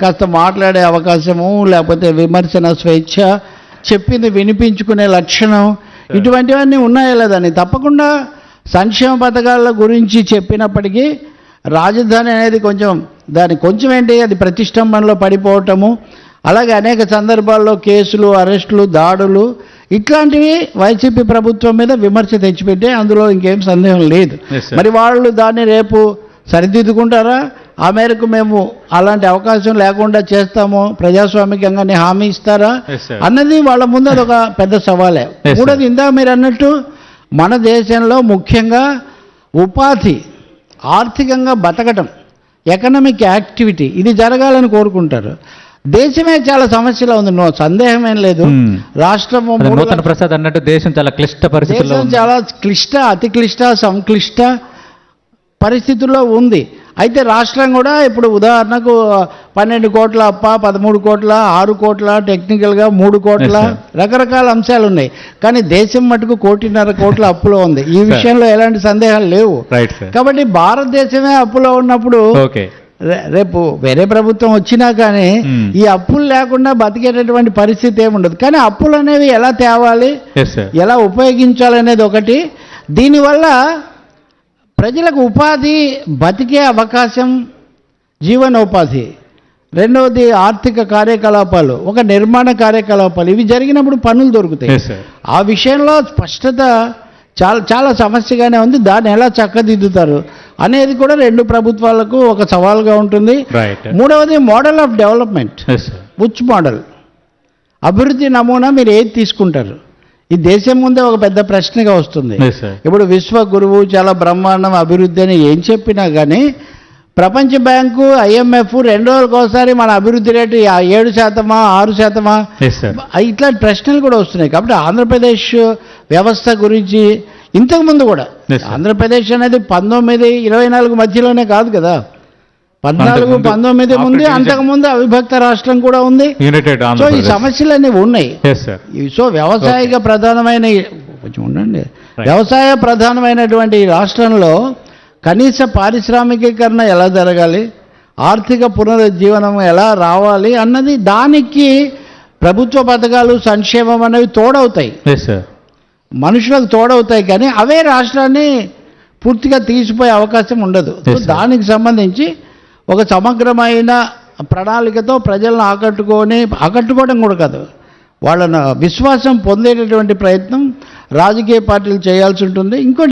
కాస్త మాట్లాడే అవకాశము, లేకపోతే విమర్శన స్వేచ్ఛ, చెప్పింది వినిపించుకునే లక్షణం, ఇటువంటివన్నీ ఉన్నాయా లేదని. తప్పకుండా సంక్షేమ పథకాల గురించి చెప్పినప్పటికీ రాజధాని అనేది కొంచెం ఏంటి, అది ప్రతిష్టంభనలో పడిపోవటము, అలాగే అనేక సందర్భాల్లో కేసులు, అరెస్టులు, దాడులు, ఇట్లాంటివి వైసీపీ ప్రభుత్వం మీద విమర్శ తెచ్చిపెట్టే, అందులో ఇంకేం సందేహం లేదు. మరి వాళ్ళు దాన్ని రేపు సరిదిద్దుకుంటారా? ఆ మేరకు మేము అలాంటి అవకాశం లేకుండా చేస్తాము, ప్రజాస్వామికంగానే హామీ ఇస్తారా అన్నది వాళ్ళ ముందు అదొక పెద్ద సవాలే. మూడోది, ఇందా మీరు అన్నట్టు మన దేశంలో ముఖ్యంగా ఉపాధి, ఆర్థికంగా బతకటం, ఎకనామిక్ యాక్టివిటీ ఇది జరగాలని కోరుకుంటారు. దేశమే చాలా సమస్యలో ఉంది, సందేహం ఏం లేదు. రాష్ట్రం ప్రసాద్ అన్నట్టు దేశం చాలా క్లిష్ట పరిస్థితుల్లో, చాలా అతి క్లిష్ట, సంక్లిష్ట పరిస్థితుల్లో ఉంది. అయితే రాష్ట్రం కూడా ఇప్పుడు ఉదాహరణకు 12 కోట్ల అప్ప, 13 కోట్ల, 6 కోట్ల, టెక్నికల్గా 3 కోట్ల, రకరకాల అంశాలు ఉన్నాయి. కానీ దేశం మటుకు 1.5 కోట్ల అప్పులో ఉంది. ఈ విషయంలో ఎలాంటి సందేహాలు లేవు. కాబట్టి భారతదేశమే అప్పులో ఉన్నప్పుడు రేపు వేరే ప్రభుత్వం వచ్చినా కానీ ఈ అప్పులు లేకుండా బతికేటటువంటి పరిస్థితి ఏముండదు. కానీ అప్పులు అనేవి ఎలా తేవాలి, ఎలా ఉపయోగించాలనేది ఒకటి. దీనివల్ల ప్రజలకు ఉపాధి, బతికే అవకాశం, జీవనోపాధి. రెండవది ఆర్థిక కార్యకలాపాలు, ఒక నిర్మాణ కార్యకలాపాలు, ఇవి జరిగినప్పుడు పనులు దొరుకుతాయి. ఆ విషయంలో స్పష్టత చాలా సమస్యగానే ఉంది. దాన్ని ఎలా చక్కదిద్దుతారు అనేది కూడా రెండు ప్రభుత్వాలకు ఒక సవాల్గా ఉంటుంది. మూడవది model of development, which model, అభివృద్ధి నమూనా మీరు ఏది తీసుకుంటారు? ఈ దేశం ముందే ఒక పెద్ద ప్రశ్నగా వస్తుంది. ఇప్పుడు విశ్వ గురువు, చాలా బ్రహ్మాండం అభివృద్ధి అని ఏం చెప్పినా కానీ ప్రపంచ బ్యాంకు, IMF 2 రోజులకు ఒకసారి మన అభివృద్ధి రేటు 7%, 6%, ఇట్లాంటి ప్రశ్నలు కూడా వస్తున్నాయి. కాబట్టి ఆంధ్రప్రదేశ్ వ్యవస్థ గురించి ఇంతకుముందు కూడా ఆంధ్రప్రదేశ్ అనేది 1924 మధ్యలోనే కాదు కదా, 14-19 ముందు, అంతకుముందు అవిభక్త రాష్ట్రం కూడా ఉంది. సో ఈ సమస్యలన్నీ ఉన్నాయి. సో వ్యవసాయ ప్రధానమైనటువంటి ఈ రాష్ట్రంలో కనీస పారిశ్రామికీకరణ ఎలా జరగాలి, ఆర్థిక పునరుజ్జీవనం ఎలా రావాలి అన్నది, దానికి ప్రభుత్వ పథకాలు, సంక్షేమం అనేవి తోడవుతాయి, మనుషులకు తోడవుతాయి. కానీ అవే రాష్ట్రాన్ని పూర్తిగా తీసిపోయే అవకాశం ఉండదు. దానికి సంబంధించి ఒక సమగ్రమైన ప్రణాళికతో ప్రజలను ఆకట్టుకోవడం కూడా కాదు, వాళ్ళను విశ్వాసం పొందేటటువంటి ప్రయత్నం రాజకీయ పార్టీలు చేయాల్సి ఉంటుంది. ఇంకోటి